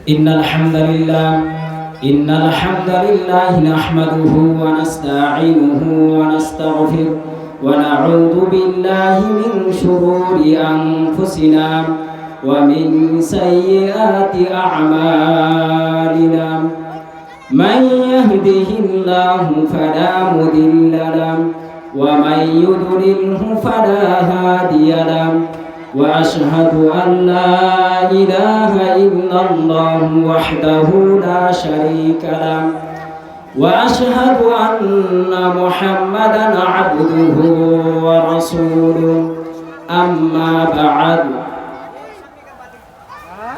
إن الحمد لله نحمده ونستعينه ونستغفره ونعوذ بالله من شرور أنفسنا ومن سيئات أعمالنا من يهده الله فلا مضل له ومن يضلله فلا هادي له وأشهد أن لا إله إلا الله وحده لا شريك له وأشهد أن محمدا عبده ورسوله أما بعد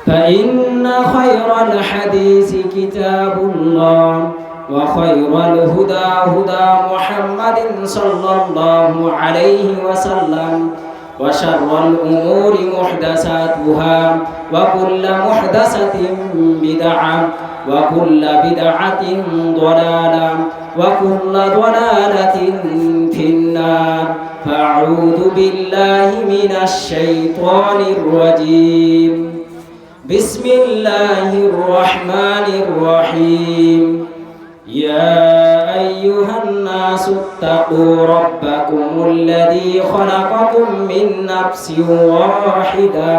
فإن خير الحديث كتاب الله وخير الهدى هدى محمد صلى الله عليه وسلم وشر الأمور محدثاتها وكل محدثة بدعة وكل بدعة ضلالة وكل ضلالة في النار فأعوذ بالله من الشيطان الرجيم بسم الله الرحمن الرحيم يا أيها الناس اتقوا ربكم الذي خلقكم من نفس واحدة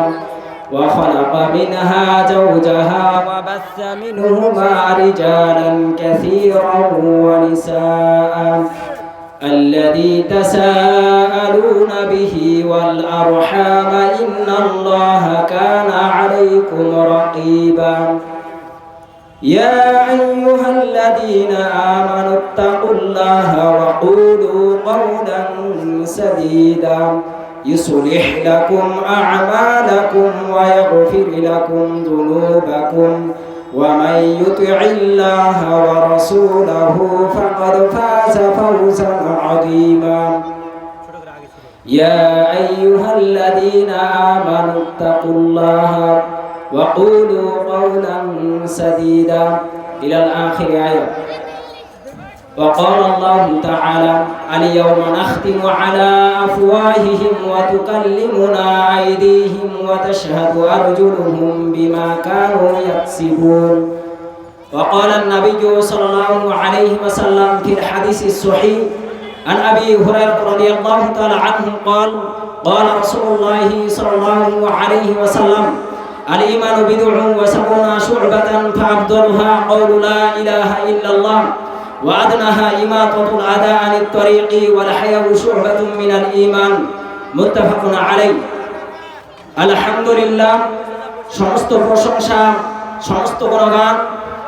وخلق منها زوجها وبث منهما رجالا كثيرا ونساء الذي تساءلون به والأرحام إن الله كان عليكم رقيبا يا أيها الذين آمنوا اتقوا الله وقولوا قولا سديدا يصلح لكم أعمالكم ويغفر لكم ذنوبكم ومن يطع الله ورسوله فقد فاز فوزا عظيما يا أيها الذين آمنوا اتقوا الله وقولوا قولا سديدا إلى الآخر آية وقال الله تعالى اليوم نختم على أفواههم وتكلمنا أيديهم وتشهد أرجلهم بما كانوا يكسبون وقال النبي صلى الله عليه وسلم في الحديث الصحيح عن أبي هريرة رضي الله تعالى عنه قال قال رسول الله صلى الله عليه وسلم الإيمان بضع وسبعون شعبة فأفضلها قول لا إله إلا الله وأدناها إماطة الأذى عن الطريق والحياء شعبة من الإيمان متفق عليه الحمد لله সমস্ত প্রশংসা সমস্ত গুণগান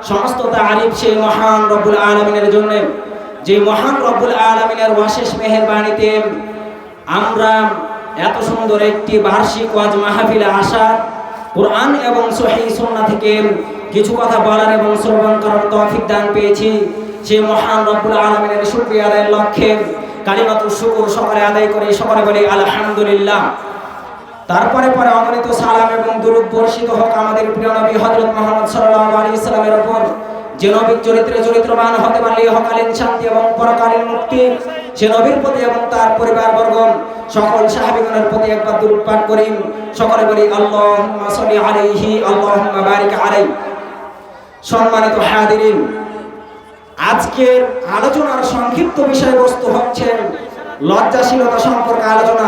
সমস্ত তারিফ সেই মহান রব্বুল আলামিনের জন্য যে মহান রব্বুল আলামিনের অশেষ মেহেরবানিতে আমরা এত সুন্দর একটি বার্ষিক ওয়াজ মাহফিলে আসা কুরআন এবং সহিহ সুন্নাহ থেকে কিছু কথা বলার এবং শ্রবণ করার তৌফিক দান পেয়েছি সেই মহান রব্বুল আলামিনের শুকরিয়া আদায়ের লক্ষ্যে কালিমাতুশ শুকর সকলে আদায় করে সকলে বলি আলহামদুলিল্লাহ। তারপরে অগণিত সালাম এবং দুরূদ বর্ষিত হোক আমাদের প্রিয় নবী হযরত মুহাম্মদ সাল্লাল্লাহু আলাইহি সাল্লামের উপর, যে নবীর চরিত্রে চরিত্রবান হতে পারলে ইহকালীন শান্তি এবং পরকালীন মুক্তি সে নবীর প্রতি এবং তার পরিবারবর্গ সকল সাহাবীগণের প্রতি একবার দুরূদ পাঠ করি। সকলে বলি আল্লাহুম্মা সাল্লি আলাইহি আল্লাহুম্মা বারিক আলাইহি। সম্মানিত হাজিরিন, আজকের আলোচনার সংক্ষিপ্ত বিষয়বস্তু হচ্ছে লজ্জাশীলতা সম্পর্কে আলোচনা।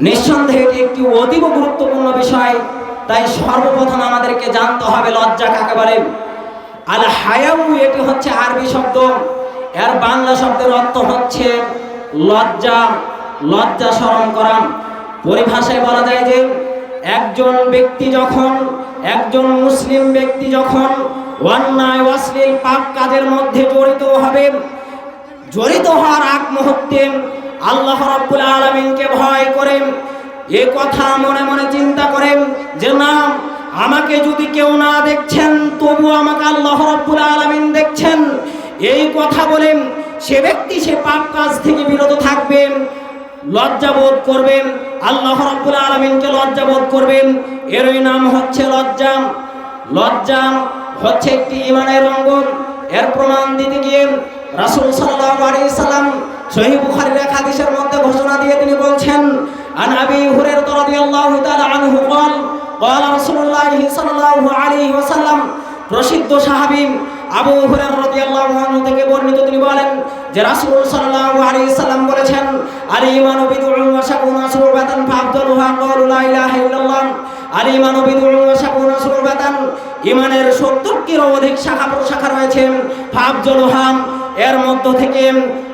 নিঃসন্দেহে এটি একটি অতীব গুরুত্বপূর্ণ বিষয়, তাই সর্বপ্রথম আমাদেরকে জানতে হবে লজ্জা কাকে বলে। আল হায়াউ এটি হচ্ছে আরবি শব্দ, এর বাংলা শব্দের অর্থ হচ্ছে লজ্জা, লজ্জা শরম করা। পরিভাষায় বলা যায় যে একজন ব্যক্তি যখন, একজন মুসলিম ব্যক্তি যখন অন্যায় অশ্লীল পাপ কাজের মধ্যে জড়িত হওয়ার আগ মুহূর্তে আল্লাহ রাব্বুল আলামিনকে ভয় করেন, এ কথা মনে মনে চিন্তা করেন যে না, আমাকে যদি কেউ না দেখছেন তবু আমাকে আল্লাহ রাব্বুল আলামিন দেখছেন, এই কথা বলেন সে ব্যক্তি সে পাপ কাজ থেকে বিরত থাকবেন, লজ্জাবোধ করবেন, আল্লাহ রাব্বুল আলামিনকে লজ্জাবোধ করবেন। এরই নাম হচ্ছে লজ্জা। লজ্জা হচ্ছে একটি ঈমানের অঙ্গ। এর প্রমাণ দিতে গিয়ে রাসূল সাল্লাল্লাহু আলাইহি সাল্লাম সহিহ বুখারীর এক হাদিসের মধ্যে ঘোষণা দিয়ে তিনি বলছেন, আন আবি হুরায়রা রাদিয়াল্লাহু তাআলা আনহু قال قال رسول الله সাল্লাল্লাহু আলাইহি ওয়াসাল্লাম প্রসিদ্ধ সাহাবী আবু হুরায়রা রাদিয়াল্লাহু আনহু থেকে বর্ণিত, তিনি বলেন যে রাসূল সাল্লাল্লাহু আলাইহি সাল্লাম বলেছেন, আল ঈমানু বিদ'উন ওয়া সাবউনা শুবাতান ফাআফদালুহা ক্বাউলু লা ইলাহা ইল্লাল্লাহ। আল ঈমানু বিদ'উন ওয়া সাবউনা শুবাতান, ঈমানের 70টির অধিক শাখা প্রশাখা রয়েছে। ফাআফদালুহা, এর মধ্য থেকে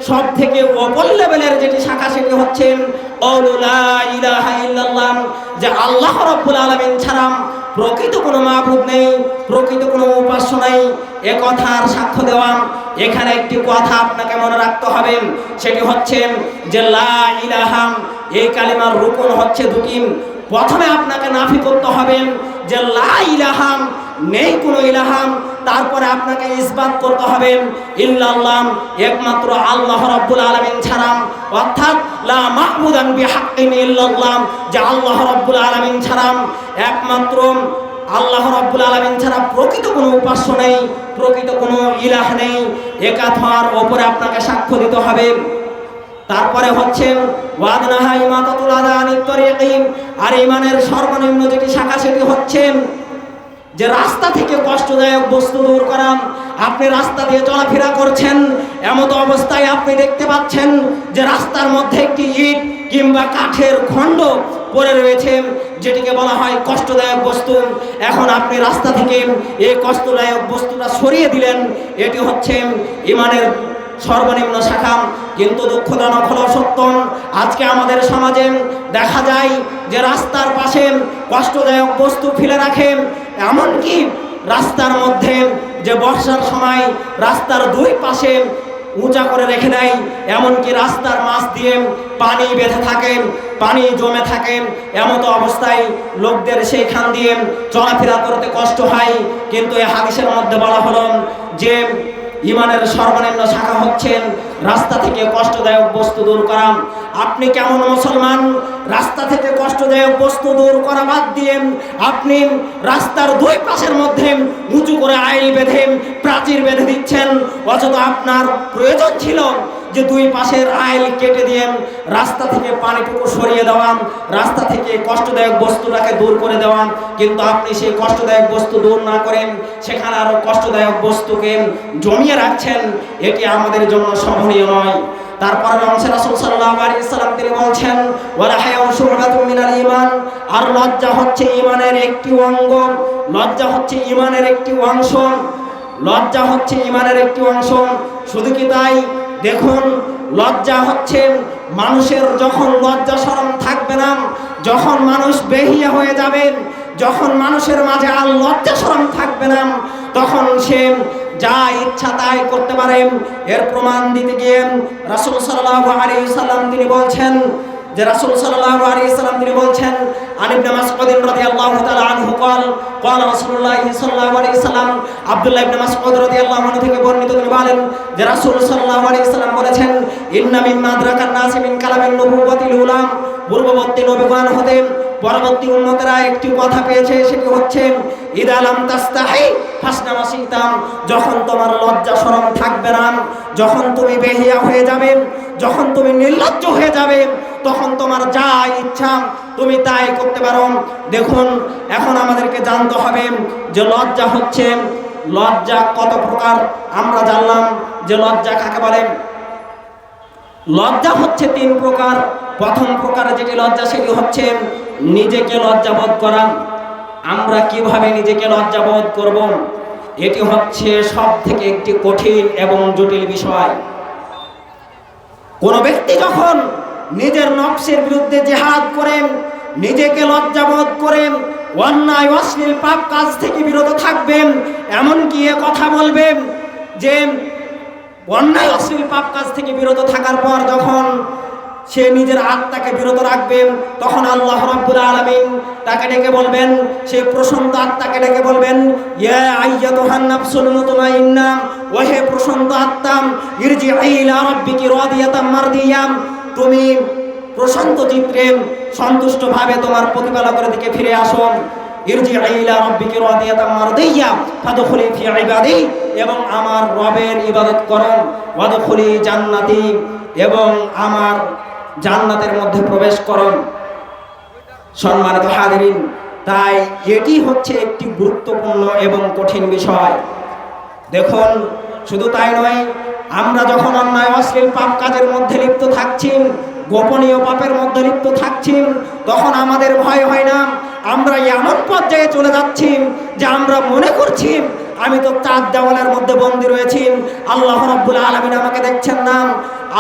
সব থেকে উপর লেভেলের যেটি শাখা সেটি হচ্ছে ক্বাউলু লা ইলাহা ইল্লাল্লাহ, যে আল্লাহ রাব্বুল আলামিন ছাড়া প্রকৃত কোনো মাবুদ নেই, প্রকৃত কোনো উপাস্য নেই, এ কথার সাক্ষ্য দেওয়া। এখানে একটি কথা আপনাকে মনে রাখতে হবে, সেটি হচ্ছে যে লা ইলাহা, এই কালিমার রুকন হচ্ছে দুটি। প্রথমে আপনাকে নাফি করতে হবে যে লা ইলাহা, নেই কোনো ইলাহা। তারপরে আপনাকে ইসবাত করতে হবে ইল্লাল্লাহ, একমাত্র আল্লাহ রাব্বুল আলামিন ছাড়া, অর্থাৎ লা মা'বুদান বিহাক্কিন ইল্লাল্লাহ, যে আল্লাহ রাব্বুল আলামিন ছাড়া, একমাত্র আল্লাহ রাব্বুল আলামিন ছাড়া প্রকৃত কোনো উপাস্য নেই, প্রকৃত কোনো ইলাহ নেই, এ কথার উপরে আপনাকে সাক্ষ্য দিতে হবে। তারপরে হচ্ছে ওয়াদনাহা ইমাতাতুল আযা আনিত তরিকি, আর ঈমানের সর্বনিম্ন যেটি শাখা সেটি হচ্ছে যে রাস্তা থেকে কষ্টদায়ক বস্তু দূর করা। আপনি রাস্তা দিয়ে চলাফেরা করছেন, এমত অবস্থায় আপনি দেখতে পাচ্ছেন যে রাস্তার মধ্যে একটি ইট কিংবা কাঠের খণ্ড পড়ে রয়েছে, যেটিকে বলা হয় কষ্টদায়ক বস্তু। এখন আপনি রাস্তা থেকে এই কষ্টদায়ক বস্তুটা সরিয়ে দিলেন, এটি হচ্ছে ঈমানের সর্বনিম্ন শাখা। কিন্তু দুঃখজনক হলো সত্য, আজকে আমাদের সমাজে দেখা যায় যে রাস্তার পাশে কষ্টদায়ক বস্তু ফেলে রাখে, এমনকি রাস্তার মধ্যে যে বর্ষার সময় রাস্তার দুই পাশে উঁচা করে রেখে দেয়, এমনকি রাস্তার মাছ দিয়ে পানি বেঁধে থাকে, পানি জমে থাকে। এমতো অবস্থায় লোকদের সেইখান দিয়ে চলাফেরা করতে কষ্ট হয়। কিন্তু এই হাদিসের মধ্যে বলা হলো যে ঈমানের সর্বনিম্ন শাখা হচ্ছেন রাস্তা থেকে কষ্টদায়ক বস্তু দূর করা। আপনি কেমন মুসলমান, রাস্তা থেকে কষ্টদায়ক বস্তু দূর করা বাদ দিয়ে আপনি রাস্তার দুই পাশের মধ্যে উঁচু করে আইল বেঁধে প্রাচীর বেঁধে দিচ্ছেন, অথচ আপনার প্রয়োজন ছিল যে দুই পাশের আইল কেটে দিয়ে রাস্তা থেকে পানিটুকু সরিয়ে দেওয়া, রাস্তা থেকে কষ্টদায়ক বস্তুটাকে দূর করে দেওয়া। কিন্তু আপনি সেই কষ্টদায়ক বস্তু দূর না করেন সেখানে আরো কষ্টদায়ক বস্তুকে জমিয়ে রাখছেন, এটি আমাদের জন্য শোভনীয় নয়। তারপর রাসূল সাল্লাল্লাহু আলাইহি সাল্লাম তিনি বলছেন, ওয়ালা হায়াউ শুবাতুম মিনাল ঈমান, আর লজ্জা হচ্ছে ঈমানের একটি অঙ্গ, লজ্জা হচ্ছে ঈমানের একটি অংশ, লজ্জা হচ্ছে ঈমানের একটি অংশ। শুধু কি তাই, দেখুন লজ্জা হচ্ছে মানুষের যখন লজ্জা শরম থাকবে না, যখন মানুষ বেহিয়া হয়ে যাবে, যখন মানুষের মাঝে আর লজ্জা শরম থাকবে না, তখন সে যা ইচ্ছা তাই করতে পারে। এর প্রমাণ দিতে গিয়ে রাসূল সাল্লাল্লাহু আলাইহি সাল্লাম তিনি বলছেন যে রাসূল সাল্লাল্লাহু আলাইহি সাল্লাম তিনি বলছেন, আন ইবনে মাসউদ রাদিয়াল্লাহু তাআলা আনহু قال قال রাসূলুল্লাহ সাল্লাল্লাহু আলাইহি সাল্লাম, আব্দুল্লাহ ইবনে মাসউদ রাদিয়াল্লাহু আনহু থেকে বর্ণিত তিনি বলেন যে রাসূল সাল্লাল্লাহু আলাইহি সাল্লাম বলেছেন, ইন্না মিম্মা আদরাকান নাস মিন কালামিন নবুওয়াতিল উলাম, পূর্ববর্তী নবীগণ হতে পরবর্তী উম্মতেরা একটি কথা পেয়েছে, সেটি হচ্ছে ইদা লাম তাস্তাহি ফাসনা মা শিতাম, যখন তোমার লজ্জা শরম থাকবে না, যখন তুমি বেহিয়া হয়ে যাবে, যখন তুমি নির্লজ্জ হয়ে যাবে, তখন তোমার যা ইচ্ছা তুমি তাই করতে পারো। দেখুন এখন আমাদেরকে জানতে হবে যে লজ্জা হচ্ছে, লজ্জা কত প্রকার আমরা জানলাম যে লজ্জা কাকে বলে। লজ্জা হচ্ছে তিন প্রকার। প্রথম প্রকার যেটি লজ্জা সেটি হচ্ছে নিজেকে লজ্জাবোধ করা। আমরা কিভাবে নিজেকে লজ্জাবোধ করব, এটি হচ্ছে সব থেকে একটি কঠিন এবং জটিল বিষয়। কোন ব্যক্তি যখন নিজের নফসের বিরুদ্ধে জিহাদ করেন, নিজেকে লজ্জাবোধ করেন, অন্যায় অশ্লীল পাপ কাজ থেকে বিরত থাকবেন, এমনকি এ কথা বলবেন যে অন্যায় অশ্লীল পাপ কাজ থেকে বিরত থাকার পর যখন সে নিজের আত্মাকে বিরত রাখবেন, তখন আল্লাহ রাব্বুল আলামিন তাকে ডেকে বলবেন, সেই প্রশান্ত আত্মাকে ডেকে বলবেন, ইয়া আইয়াতুহান নাফসুল মুতমাইন্না, ওহে প্রশান্ত আত্মা, ইরজিই ইলা রাব্বিকি রাদিয়াতাম মারদিয়া, তুমি প্রশান্ত চিত্তে সন্তুষ্টভাবে তোমার প্রতিপালকের দিকে ফিরে আসো। ইরজিই ইলা রাব্বিকি রাদিয়াতাম মারদিয়া ফাদখুলি ফি ইবাদি, এবং আমার রবের ইবাদত করো, ওয়াদখুলি জান্নাতি, এবং আমার জান্নাতের মধ্যে প্রবেশ করুন। সম্মানিত হাজিরিন, তাই এটি হচ্ছে একটি গুরুত্বপূর্ণ এবং কঠিন বিষয়। দেখুন, শুধু তাই নয়, আমরা যখন অন্যায় অশ্লীল পাপ কাজের মধ্যে লিপ্ত থাকছি, গোপনীয় পাপের মধ্যে লিপ্ত থাকছি, তখন আমাদের ভয় হয় না। আমরা এমন পর্যায়ে চলে যাচ্ছি যে আমরা মনে করছি আমি তো চার দেওয়ালের মধ্যে বন্দী রয়েছি, আল্লাহ রাব্বুল আলামিন আমাকে দেখছেন না।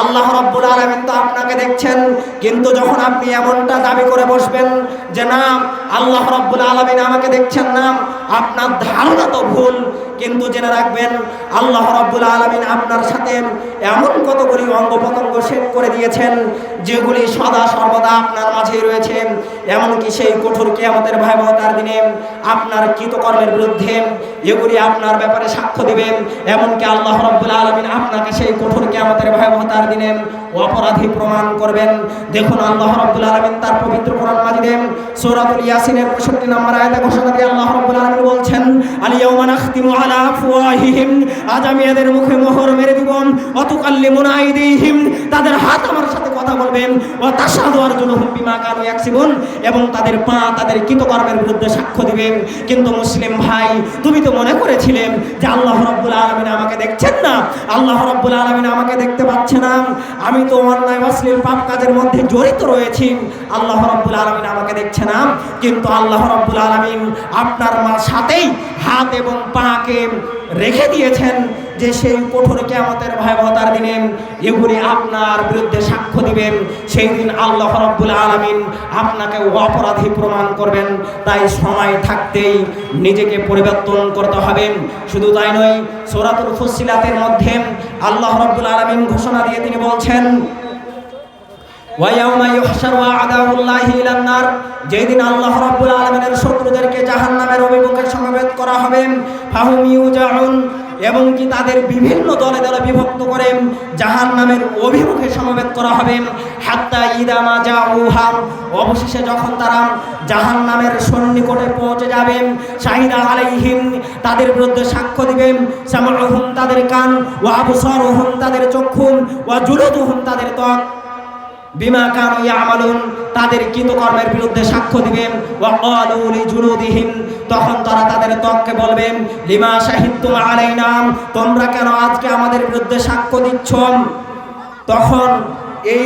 আল্লাহ রাব্বুল আলামিন তো আপনাকে দেখছেন, কিন্তু যখন আপনি এমনটা দাবি করে বসবেন যে না আল্লাহ রাব্বুল আলামিন আমাকে দেখছেন না, আপনার ধারণা তো ভুল। কিন্তু জেনে রাখবেন আল্লাহ রাব্বুল আলামিন আপনার সাথে এমন কতগুলি অঙ্গ প্রত্যঙ্গ সেট করে দিয়েছেন যেগুলি সদা সর্বদা আপনার মাঝেই রয়েছে। এমনকি সেই কঠোর কিয়ামতের ভয়াবহতার দিনে আপনার কৃতকর্মের বিরুদ্ধে এগুলি আপনার ব্যাপারে সাক্ষ্য দিবেন। এমনকি আল্লাহ রাব্বুল আলামিন আপনাকে সেই কঠোর কিয়ামতের ভয়াবহতার দিনে অপরাধী প্রমাণ করবেন। দেখুন, আল্লাহ রাব্বুল আলামিন তার পবিত্র কোরআন মাজিদে সূরাতুল ইয়াসিনের 65 নম্বর আয়াতে ঘোষণা দিয়ে আল্লাহ রাব্বুল আলামিন বলছেন, আল ইয়াউমা নাখতিমু আলা আফওয়াহিহিম, আজ আমি এদের মুখে মোহর মেরে দিব, ওয়া তুকাল্লিমুনা আইদিহিম, তাদের হাত আমার সাথে কথা বলবেন, ওয়া তাশহাদু আরজুলুহুম বিমা কানু ইয়াকসিবুন, এবং তাদের পা তাদের কৃতকর্মের বিরুদ্ধে সাক্ষ্য দিবেন। কিন্তু মুসলিম ভাই, তুমি তো মনে করেছিলে যে আল্লাহ রাব্বুল আলামিন আমাকে দেখছেন না, আল্লাহ রাব্বুল আলামিন আমাকে দেখতে পাচ্ছে না, আমি তো অন্যায় অশ্লীল পাপ কাজের মধ্যে জড়িত রয়েছি, আল্লাহ রাব্বুল আলামিন আমাকে দেখছে না। কিন্তু আল্লাহ রাব্বুল আলামিন আপনার সাথেই হাত এবং পাকে রেখে দিয়েছেন যে সেই কঠোর কিয়ামতের ভয়াবহতার দিনে এগুলি আপনার বিরুদ্ধে সাক্ষ্য দিবেন। সেই দিন আল্লাহ রাব্বুল আলামিন আপনাকে অপরাধী প্রমাণ করবেন। তাই সময় থাকতেই নিজেকে পরিবর্তন করতে হবে। শুধু তাই নয়, সূরাতুল ফুসসিলাতের মধ্যে আল্লাহ রাব্বুল আলামিন ঘোষণা দিয়ে তিনি বলছেন, ওয়ায়াউমা ইউহশারু আ'দাউল্লাহি ইলান নার, যেদিন আল্লাহ রাব্বুল আলামিনের শত্রুদেরকে জাহান্নামের অভিমুখে সমবেত করা হবে, ফাহুম ইউজাউন, এবং কি তাদের বিভিন্ন দলে দলে বিভক্ত করে জাহান্নামের অভিমুখে সমবেত করা হবে। হাত্তা ইদা মা জাউহা, অবশেষে যখন তারা জাহান্নামের সন্নিকটে পৌঁছে যাবে, শাহিদা আলাইহিম, তাদের বিরুদ্ধে সাক্ষ্য দিবেন, সামউহুম, তাদের কান, ওয়া আবসারুহুম, তাদের চক্ষু, ওয়া জুলুদুহুম, তাদের ত্বক, বিমা কানু ইয়ামালুন, তাদের কৃতকর্মের বিরুদ্ধে সাক্ষ্য দিবেন। ওয়া ক্বালু লিজুলুদিহিম, তখন তারা তাদের ত্বককে বলবেন, লিমা শাহিদতুম আলাইনা, তোমরা কেন আজকে আমাদের বিরুদ্ধে সাক্ষ্য দিচ্ছ? তখন এই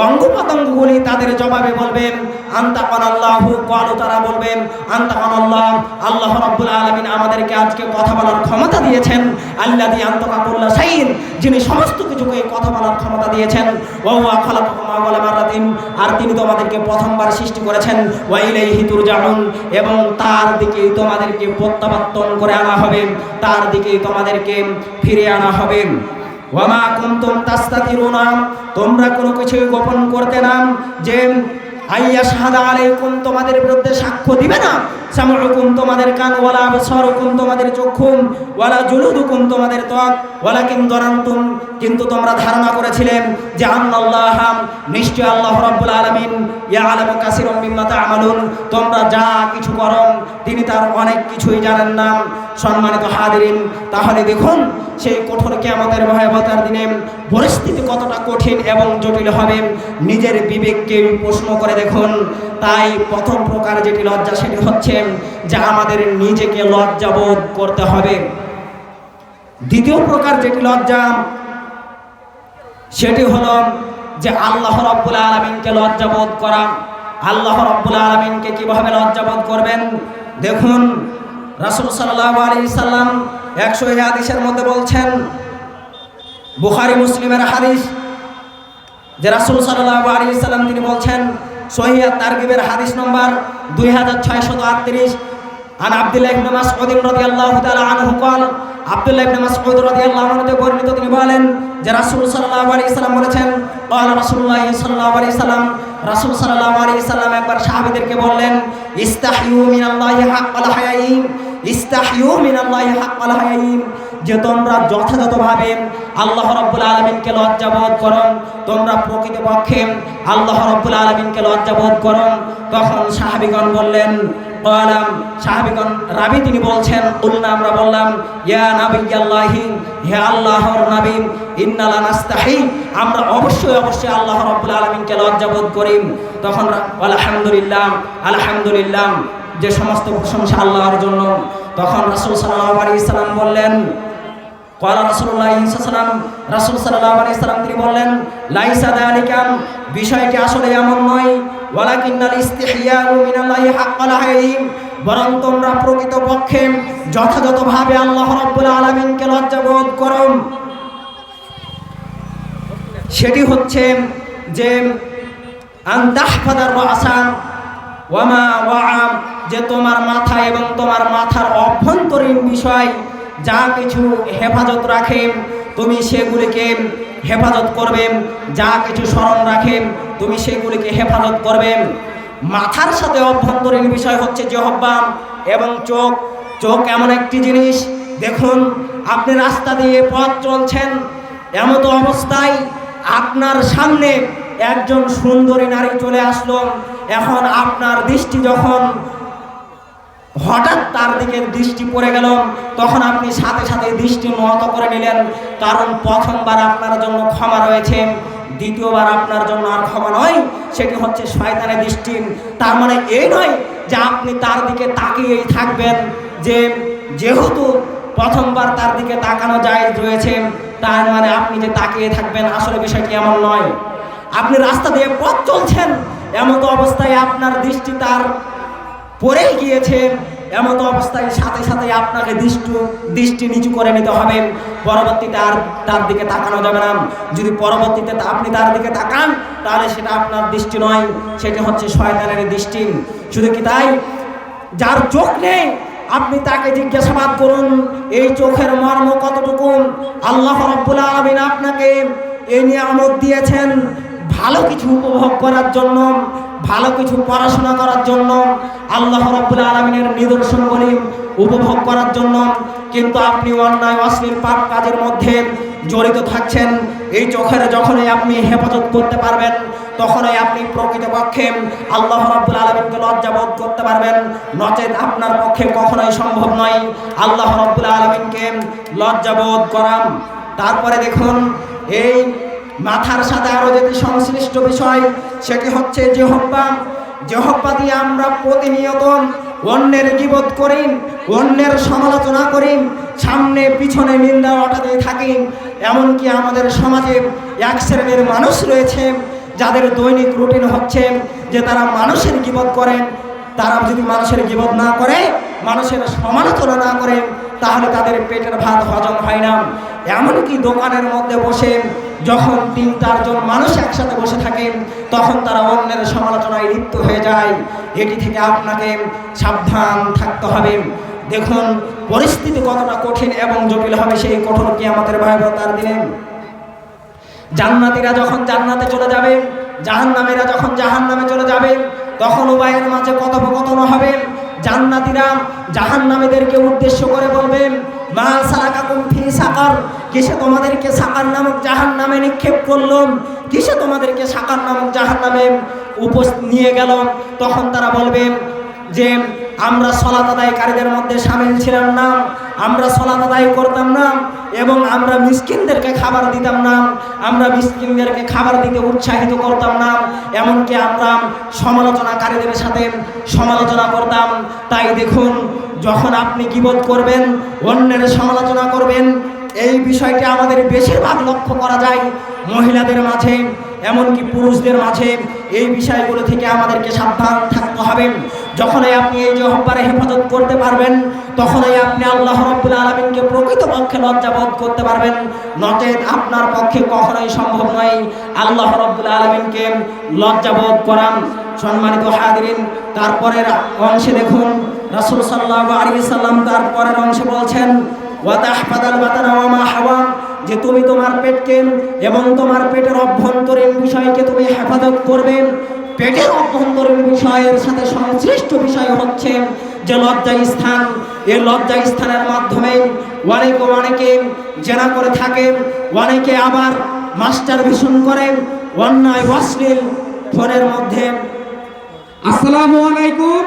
অঙ্গ প্রত্যঙ্গগুলি তাদের জবাবে বলবেন, আনতাকানাল্লাহু, ক্বালু, তারা বলবেন আনতাকানাল্লাহ, আল্লাহ রাব্বুল আলামিন আমাদেরকে আজকে কথা বলার ক্ষমতা দিয়েছেন। আল্লাযী আনতাকা কুল্লা শাইইন, যিনি সমস্ত কিছুকে কথা বলার ক্ষমতা দিয়েছেন। ওয়া হুয়া খালাকাকুম আওয়ালা মাররাতিন, আর তিনি তোমাদেরকে প্রথমবার সৃষ্টি করেছেন। ওয়া ইলাইহি তুরজাউন, এবং তার দিকেই তোমাদেরকে প্রত্যাবর্তন করে আনা হবে, তার দিকেই তোমাদেরকে ফিরে আনা হবে। ওয়ামা কুনতুম তাস্তাতিরুনা, তোমরা কোনো কিছুই গোপন করতে না যে আইয়া শাহাদা আলাইকুম, তোমাদের বিরুদ্ধে সাক্ষ্য দিবে না, সামউকুম, তোমাদের কান, ওয়ালা আবসারুকুম, তোমাদের চক্ষু, ওয়ালা জুলুদুকুম, তোমাদের ত্বক, ওয়ালাকিন যানান্তুম, কিন্তু তোমরা ধারণা করেছিলেন যে আন্নাল্লাহ, নিশ্চয় আল্লাহ রাব্বুল আলামিন, ইয়ালামু কাসীরাম মিম্মা তা'মালুন, তোমরা যা কিছু করো তিনি তার অনেক কিছুই জানেন না। সম্মানিত হাজিরিন, তাহলে দেখুন সেই কঠোর কিয়ামতের ভয়াবহতার দিনে পরিস্থিতি কতটা কঠিন এবং জটিল হবে, নিজের বিবেককে প্রশ্ন করে দেখুন। তাই প্রথম প্রকার যেটি লজ্জা, সেটি হচ্ছে যে আমাদের নিজেকে লজ্জাবোধ করতে হবে। দ্বিতীয় প্রকার যেটি লজ্জা, সেটি হলো যে আল্লাহ রাব্বুল আলামিনকে লজ্জাবোধ করা। আল্লাহ রাব্বুল আলামিনকে কিভাবে লজ্জাবোধ করবেন? দেখুন, রাসূল সাল্লাল্লাহু আলাইহি সাল্লাম 100 হাদিসের মধ্যে বলছেন, বুখারী মুসলিমের হাদিস, যে রাসূল সাল্লাল্লাহু আলাইহি সাল্লাম তিনি বলছেন, সহিহ তারগিবের হাদিস নম্বর 2638, আন আব্দুল্লাহ ইবনে মাসউদ রাদিয়াল্লাহু তাআলা আনহু قال, আব্দুল্লাহ ইবনে মাসউদ রাদিয়াল্লাহু আনহু থেকে বর্ণিত, তিনি বলেন যে রাসূল সাল্লাল্লাহু আলাইহি সাল্লাম বলেছেন, قال রাসূলুল্লাহ সাল্লাল্লাহু আলাইহি সাল্লাম, রাসূল সাল্লাল্লাহু আলাইহি সাল্লাম একবার সাহাবীদেরকে বললেন, ইস্তাহিয়ু মিনাল্লাহি হাক্কাল হায়াই, ইস্তাহিয়ু মিনাল্লাহি হাক্কাল হায়াই, যে তোমরা যথাযথভাবে আল্লাহ রাব্বুল আলামিনকে লজ্জাবোধ করো, তোমরা প্রকৃতপক্ষে আল্লাহ রাব্বুল আলামিনকে লজ্জাবোধ করো। তখন সাহাবীগণ বললেন, বললাম, সাহাবীগণ রাবী তিনি বলছেন, কুলনা, আমরা বললাম, ইয়া নাবিয়াল্লাহি, হে আল্লাহর নবী, ইন্না লা নাস্তাহি, আমরা অবশ্যই অবশ্যই আল্লাহ রাব্বুল আলামিনকে লজ্জাবোধ করি। তখন আলহামদুলিল্লাহ, আলহামদুলিল্লাহ যে সমস্ত প্রশংসা আল্লাহর জন্য। তখন রাসূল সাল্লাল্লাহু আলাইহি সাল্লাম বললেন, ক্বালা রাসূলুল্লাহ রাসূল সাল্লাল্লাহু আলাইহি সাল্লাম তিনি বললেন, লাইসা যালিকা, বিষয়টি আসলে এমন নয়, ওয়ালাকিন্নাল ইস্তিহইয়াউ মিনাল্লাহি হাক্কাল হায়ি, বরং তোমরা প্রকৃতপক্ষে যথাযথভাবে আল্লাহ রাব্বুল আলামিনকে লজ্জাবোধ করো। সেটি হচ্ছে যে আনতাহফাদার রাসা ওয়া মা ওয়া, যে তোমার মাথা এবং তোমার মাথার অভ্যন্তরীণ বিষয় যা কিছু হেফাজত রাখে তুমি সেগুলিকে হেফাজত করবে, যা কিছু স্মরণ রাখে তুমি সেগুলিকে হেফাজত করবে। মাথার সাথে অভ্যন্তরীণ বিষয় হচ্ছে জিহ্বা এবং চোখ। চোখ এমন একটি জিনিস, দেখুন আপনি রাস্তা দিয়ে পথ চলছেন, এমতো অবস্থায় আপনার সামনে একজন সুন্দরী নারী চলে আসলো। এখন আপনার দৃষ্টি যখন হঠাৎ তার দিকে দৃষ্টি পড়ে গেল, তখন আপনি সাথে সাথে দৃষ্টি নত করে নিলেন, কারণ প্রথমবার আপনার জন্য ক্ষমা রয়েছে, দ্বিতীয়বার আপনার জন্য আর ক্ষমা নয়, সেটি হচ্ছে শয়তানের দৃষ্টি। তার মানে এই নয় যে আপনি তার দিকে তাকিয়েই থাকবেন, যে যেহেতু প্রথমবার তার দিকে তাকানো জায়েজ রয়েছে তার মানে আপনি যে তাকিয়ে থাকবেন, আসলে বিষয়টি এমন নয়। আপনি রাস্তা দিয়ে পথ চলছেন, এমতো অবস্থায় আপনার দৃষ্টি তার পড়েই গিয়েছে, এমতো অবস্থায় সাথে সাথে আপনাকে দৃষ্টি নিচু করে নিতে হবে, পরবর্তীতে আর তার দিকে তাকানো যাবে না। যদি পরবর্তীতে আপনি তার দিকে তাকান তাহলে সেটা আপনার দৃষ্টি নয়, সেটা হচ্ছে শয়তানের দৃষ্টি। শুধু কি তাই, যার চোখ নেই আপনি তাকে জিজ্ঞাসাবাদ করুন এই চোখের মর্ম কতটুকু। আল্লাহ রাব্বুল আলামিন আপনাকে এই নিয়ামত দিয়েছেন ভালো কিছু উপভোগ করার জন্য, ভালো কিছু পড়াশোনা করার জন্য, আল্লাহ রাব্বুল আলামিনের নিদর্শনগুলি উপভোগ করার জন্য, কিন্তু আপনি অন্যায় অশ্লীল পাপ কাজের মধ্যে জড়িত থাকছেন। এই চোখের যখনই আপনি হেফাজত করতে পারবেন তখনই আপনি প্রকৃতপক্ষে আল্লাহ রাব্বুল আলামিনকে লজ্জাবোধ করতে পারবেন, নচেত আপনার পক্ষে কখনোই সম্ভব নয় আল্লাহ রাব্বুল আলামিনকে লজ্জাবোধ করা। তারপরে দেখুন এই মাথার সাথে আরো যেটি সংশ্লিষ্ট বিষয় সেটি হচ্ছে জিহ্বা। জিহ্বা দিয়ে আমরা প্রতিনিয়ত অন্যের গীবত করি, অন্যের সমালোচনা করি, সামনে পিছনে নিন্দা রটাতে থাকি। এমনকি আমাদের সমাজে এক শ্রেণীর মানুষ রয়েছে যাদের দৈনিক রুটিন হচ্ছে যে তারা মানুষের গীবত করেন। তারা যদি মানুষের গীবত না করে, মানুষের সমালোচনা না করে, তাহলে তাদের পেটের ভাত হজম হয় না। এমনকি দোকানের মধ্যে বসে যখন ৩-৪ জন মানুষ একসাথে বসে থাকেন তখন তারা অন্যের সমালোচনায় লিপ্ত হয়ে যায়। এটি থেকে আপনাকে সাবধান থাকতে হবে। দেখুন পরিস্থিতি কতটা কঠিন এবং জটিল হবে সেই কঠোর কিয়ামতের ভয়াবহতার দিনে। জান্নাতীরা যখন জান্নাতে চলে যাবে, জাহান্নামীরা যখন জাহান্নামে চলে যাবে, তখন উভয়ের মাঝে কথোপকথন হবে। জান্নাতীরা জাহান্নামীদেরকে উদ্দেশ্য করে বলবেন, মা সালাকাকুম ফি সাকার, কিসে তোমাদেরকে সাকার নামক জাহান্নামে নিক্ষেপ করলো, কিসে তোমাদেরকে সাকার নামক জাহান্নামে নিয়ে গেল। তখন তারা বলবে যে আমরা সালাত আদায়কারীদের মধ্যে শামিল ছিলাম না, আমরা সালাত আদায় করতাম না এবং আমরা মিসকিনদেরকে খাবার দিতাম না, আমরা মিসকিনদেরকে খাবার দিতে উৎসাহিত করতাম না, এমনকি আমরা সমালোচনাকারীদের সাথে সমালোচনা করতাম। তাই দেখুন যখন আপনি গীবত করবেন, অন্যের সমালোচনা করবেন, এই বিষয়টি আমাদের বেশিরভাগ লক্ষ্য করা যায় মহিলাদের মাঝে, এমনকি পুরুষদের মাঝে। এই বিষয়গুলো থেকে আমাদেরকে সাবধান থাকতে হবে। যখনই আপনি এই জিহ্বার হেফাজত করতে পারবেন তখনই আপনি আল্লাহ রাব্বুল আলামিনকে প্রকৃতপক্ষে লজ্জাবোধ করতে পারবেন, নচেত আপনার পক্ষে কখনোই সম্ভব নয় আল্লাহ রাব্বুল আলামিনকে লজ্জাবোধ করা। সম্মানিত হাজিরিন, তারপরের অংশে দেখুন রাসূল সাল্লাল্লাহু আলাইহি সাল্লাম তারপরের অংশে বলছেন, ওয়া তাহফাদাল বাতানা ওয়া মা হাওয়া, যে তুমি তোমার পেটকে এবং তোমার পেটের অভ্যন্তরীণ বিষয়কে তুমি হেফাজত করবে। পেটের অভ্যন্তরীণ বিষয়ের সাথে সংশ্লিষ্ট বিষয় হচ্ছে যে লজ্জা স্থান। এই লজ্জা স্থানের মাধ্যমে অনেকে জেনা করে থাকে, অনেকে আবার মাস্টার ভিশন করে, অন্যায় অশ্লীল ফোনের মধ্যে। আসসালামু আলাইকুম।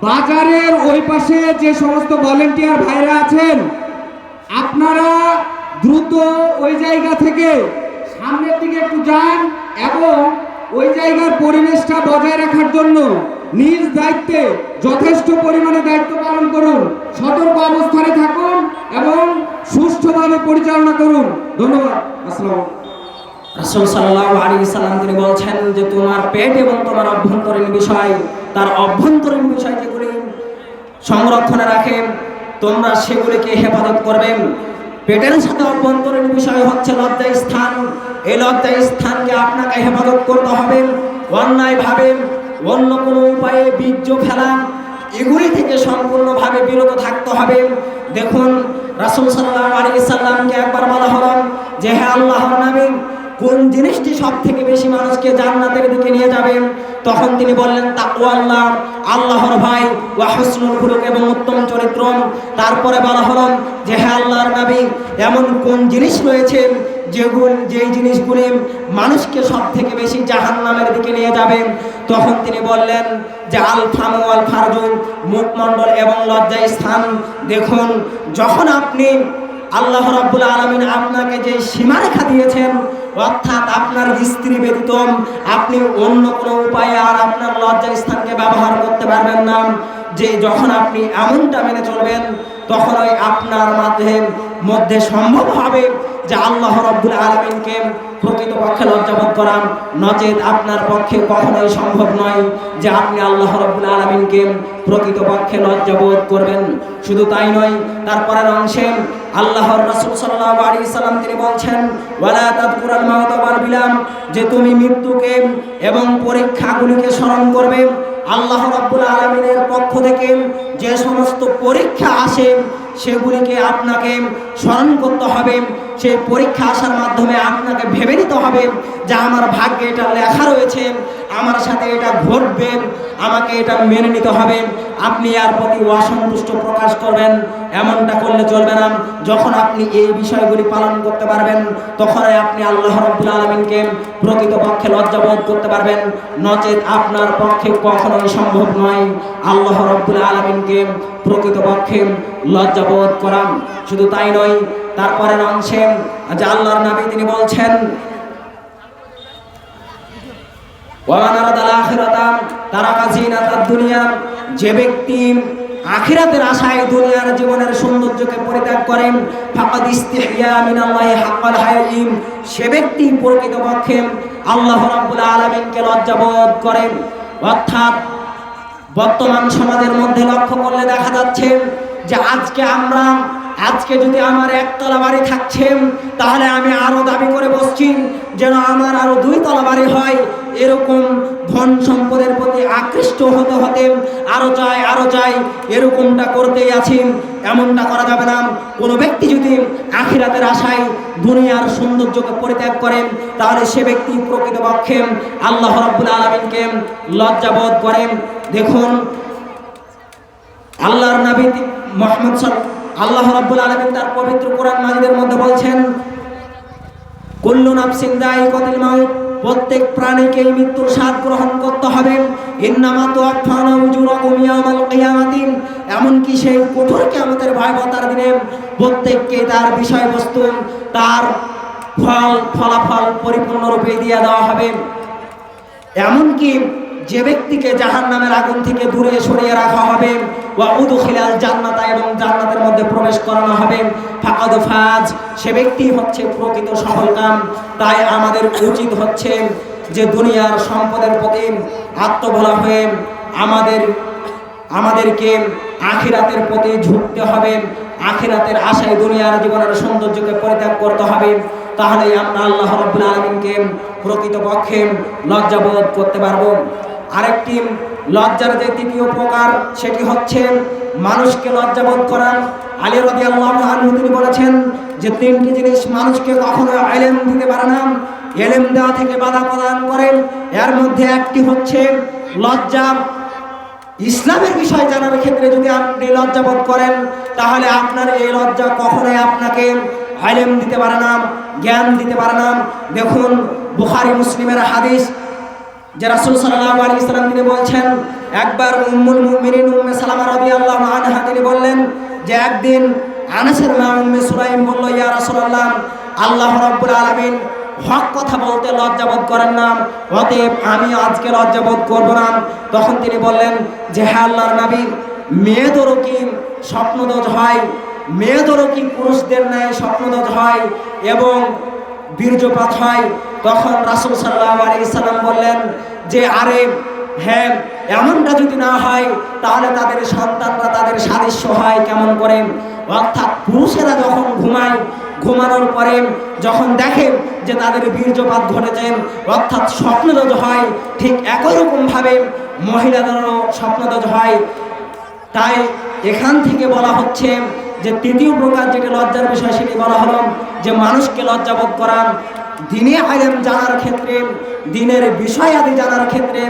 বাজারের ওই পাশে যে সমস্ত ভলেন্টিয়ার ভাইরা আছেন, আপনারা দ্রুত ওই জায়গা থেকে সামনের দিকে একটু যান এবং ওই জায়গার পরিবেশটা বজায় রাখার জন্য নিজ দায়িত্বে যথেষ্ট পরিমাণে দায়িত্ব পালন করুন, সতর্ক অবস্থানে থাকুন এবং সুষ্ঠুভাবে পরিচালনা করুন। ধন্যবাদ। আসসালামু আলাইকুম। রাসূল সাল্লাল্লাহু আলাইহি সাল্লাম তিনি বলছেন যে তোমার পেট এবং তোমার অভ্যন্তরীণ বিষয়, তার অভ্যন্তরীণ বিষয় যেগুলি সংরক্ষণে রাখে তোমরা সেগুলিকে হেফাজত করবে। পেটের সাথে অভ্যন্তরীণ বিষয় হচ্ছে লজ্জা স্থান। এই লজ্জা স্থানকে আপনাকে হেফাজত করতে হবে। অন্যায়ভাবে অন্য কোনো উপায়ে বীর্য ফেলা এগুলি থেকে সম্পূর্ণভাবে বিরত থাকতে হবে। দেখুন রাসূল সাল্লাল্লাহু আলাইহি সাল্লামকে একবার বলা হলো যে হে আল্লাহর নবী, কোন জিনিসটি সব থেকে বেশি মানুষকে জান্নাতের দিকে নিয়ে যাবে? তখন তিনি বললেন তাকওয়াল্লাহ, আল্লাহর ভয়, ওয়া হুসনুল খুলুক এবং উত্তম চরিত্র। তারপরে বলা হলো যে হে আল্লাহর নবী, এমন কোন জিনিস রয়েছে যেই জিনিসগুলি মানুষকে সব থেকে বেশি জাহান্নামের দিকে নিয়ে যাবে? তখন তিনি বললেন যে আল ফামু আল ফারজু, মুখমণ্ডল এবং লজ্জা স্থান। দেখুন যখন আপনি আল্লাহ রাব্বুল আলামিন আপনাকে যে সীমারেখা দিয়েছেন, অর্থাৎ আপনার স্ত্রী ব্যতীত আপনি অন্য কোনো উপায়ে আর আপনার লজ্জা স্থানকে ব্যবহার করতে পারবেন না, যে যখন আপনি এমনটা মেনে চলবেন তখনই আপনার মধ্যে সম্ভব হবে যে আল্লাহ রাব্বুল আলামিনকে প্রকৃতপক্ষে লজ্জাবোধ করা। নচেত আপনার পক্ষে কখনোই সম্ভব নয় যে আপনি আল্লাহ রাব্বুল আলামিনকে প্রকৃতপক্ষে লজ্জাবোধ করবেন। শুধু তাই নয়, তারপরের অংশে আল্লাহর রাসূল সাল্লাল্লাহু আলাইহি সাল্লাম তিনি বলছেন ওয়ালা তাযকুরাল মাউত ওয়াল বিলাম, যে তুমি মৃত্যুকে এবং পরীক্ষাগুলিকে স্মরণ করবে। আল্লাহ রাব্বুল আলামিনের পক্ষ থেকে যে সমস্ত পরীক্ষা আসে সেগুলিকে আপনাকে স্মরণ করতে হবে। সেই পরীক্ষা আসার মাধ্যমে আপনাকে ভেবে নিতে হবে যে আমার ভাগ্যে এটা লেখা রয়েছে, আমার সাথে এটা ঘটবে, আমাকে এটা মেনে নিতে হবে। আপনি এর প্রতি অসন্তুষ্ট প্রকাশ করবেন, এমনটা করলে চলবে না। যখন আপনি এই বিষয়গুলি পালন করতে পারবেন তখনই আপনি আল্লাহ রাব্বুল আলামিনকে প্রকৃতপক্ষে লজ্জাবোধ করতে পারবেন। নচেত আপনার পক্ষে কখনোই সম্ভব নয় আল্লাহ রাব্বুল আলামিনকে প্রকৃতপক্ষে লজ্জাবোধ করা। শুধু তাই নয়, তারপরের অংশে যে আল্লাহর নবী তিনি বলছেন যে ব্যক্তি আখিরাতের আশায় দুনিয়ার জীবনের সৌন্দর্যকে পরিত্যাগ করেন ফাকাদ ইস্তিহইয়া মিনাল্লাহি হাক্কাল হায়াইম, সে ব্যক্তি প্রকৃতপক্ষে আল্লাহ রাব্বুল আলামিনকে লজ্জাবোধ করেন। অর্থাৎ বর্তমান সমাজের মধ্যে লক্ষ্য করলে দেখা যাচ্ছে যে আজকে যদি আমার একতলা বাড়ি থাকছে তাহলে আমি আরো দাবি করে বসছি যেন আমার আরো 2 তলা বাড়ি হয়। এরকম ধন সম্পদের প্রতি আকৃষ্ট হতে হতে আরো চাই এরকমটা করতেই আছি। এমনটা করা যাবে না। কোনো ব্যক্তি যদি আখিরাতের আশায় দুনিয়ার সৌন্দর্যকে পরিত্যাগ করেন তাহলে সে ব্যক্তি প্রকৃতপক্ষে আল্লাহ রাব্বুল আলামিনকে লজ্জাবোধ করেন। দেখুন আল্লাহর নবী মুহাম্মদ আল্লাহ রাব্বুল আলামিন তার পবিত্র কোরআন মাজিদের মধ্যে বলছেন কুল্লু নাফসিন যায়িকাতুল মাউত, প্রত্যেক প্রাণীকে মৃত্যুর স্বাদ গ্রহণ করতে হবে। ইন্নামা তুওয়াফাউনা উজুরাকুম ইয়াওমাল কিয়ামাতি, এমনকি সেই কঠোর কিয়ামতের ভয়াবহতার দিনে প্রত্যেককে তার বিষয়বস্তু তার ফলাফল পরিপূর্ণরূপে দিয়ে দেওয়া হবে। এমনকি যে ব্যক্তিকে জাহান্নামের আগুন থেকে দূরে সরিয়ে রাখা হবে ওয়া উদখিলাল জান্নাতা, এবং জান্নাতের মধ্যে প্রবেশ করানো হবে। ফাকাদ ফাজ, সে ব্যক্তি হচ্ছে প্রকৃত সফলকাম। তাই আমাদের উচিত হচ্ছে যে দুনিয়ার সম্পদের প্রতি আত্মভোলা হয়ে আমাদেরকে আখিরাতের প্রতি ঝুঁকতে হবে। আখিরাতের আশায় দুনিয়ার জীবনের সৌন্দর্যকে পরিত্যাগ করতে হবে। তাহলেই আমরা আল্লাহ রাব্বুল আলামিনকে প্রকৃতপক্ষে লজ্জাবোধ করতে পারবো। আরেকটি লজ্জার যে তৃতীয় প্রকার সেটি হচ্ছে মানুষকে লজ্জাবোধ করা। আলী রাদিয়াল্লাহু আনহু তিনি বলেছেন যে 3টি জিনিস মানুষকে কখনো ইলম দিতে পারে না, ইলম দেওয়া থেকে বাধা প্রদান করেন। এর মধ্যে একটি হচ্ছে লজ্জা। ইসলামের বিষয় জানার ক্ষেত্রে যদি আপনি লজ্জাবোধ করেন তাহলে আপনার এই লজ্জা কখনোই আপনাকে ইলম দিতে পারে না, জ্ঞান দিতে পারে না। দেখুন বুখারী মুসলিমের হাদিস যে রাসূল সাল্লাল্লাহু আলাইহি সাল্লাম তিনি বলছেন একবার উম্মুল মুমিনিন উম্মে সালামা রাদিয়াল্লাহু আনহা তিনি বললেন যে একদিন আনাসের মা উম্মে সুলাইম বলল ইয়া রাসূলুল্লাহ, আল্লাহ রাব্বুল আলামিন হক কথা বলতে লজ্জাবোধ করেন না, অতএব আমি আজকে লজ্জাবোধ করব না। তখন তিনি বললেন যে হ্যাঁ আল্লাহর নবী, মেয়েদেরও কি স্বপ্নদোষ হয়? মেয়েদেরও কি পুরুষদের ন্যায় স্বপ্নদোষ হয় এবং বীর্যপাত হয়? তখন রাসূল সাল্লাল্লাহু আলাইহি সাল্লাম বললেন যে আরে হ্যাঁ, এমনটা যদি না হয় তাহলে তাদের সন্তানরা তাদের সাদৃশ্য হয় কেমন করে? অর্থাৎ পুরুষেরা যখন ঘুমায়, ঘুমানোর পরে যখন দেখে যে তাদের বীর্যপাত ঘটেছে, অর্থাৎ স্বপ্নদোষ হয়, ঠিক একই রকমভাবে মহিলাদেরও স্বপ্নদোষ হয়। তাই এখান থেকে বলা হচ্ছে যে তৃতীয় প্রকার যেটি লজ্জার বিষয় সেটি বলা হলো যে মানুষকে লজ্জাবোধ করা। দ্বীনে ইলম জানার ক্ষেত্রে, দ্বীনের বিষয়াদি জানার ক্ষেত্রে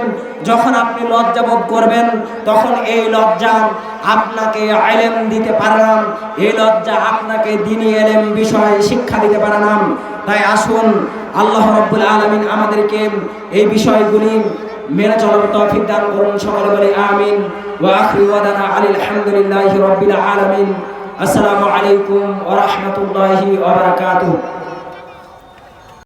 যখন আপনি লজ্জাবোধ করবেন তখন এই লজ্জা আপনাকে ইলম দিতে পারে না, এই লজ্জা আপনাকে দ্বীনি ইলম বিষয় শিক্ষা দিতে পারে না। তাই আসুন আল্লাহ রাব্বুল আলামিন আমাদেরকে এই বিষয়গুলি মেনে চলার তৌফিক দান করুন। সকলে বলে আমিন। ওয়া আখিরু ওয়াদানা আলহামদুলিল্লাহি রাব্বিল আলামিন। আসসালামু আলাইকুম ওয়া রাহমাতুল্লাহি ওয়া বারাকাতুহু।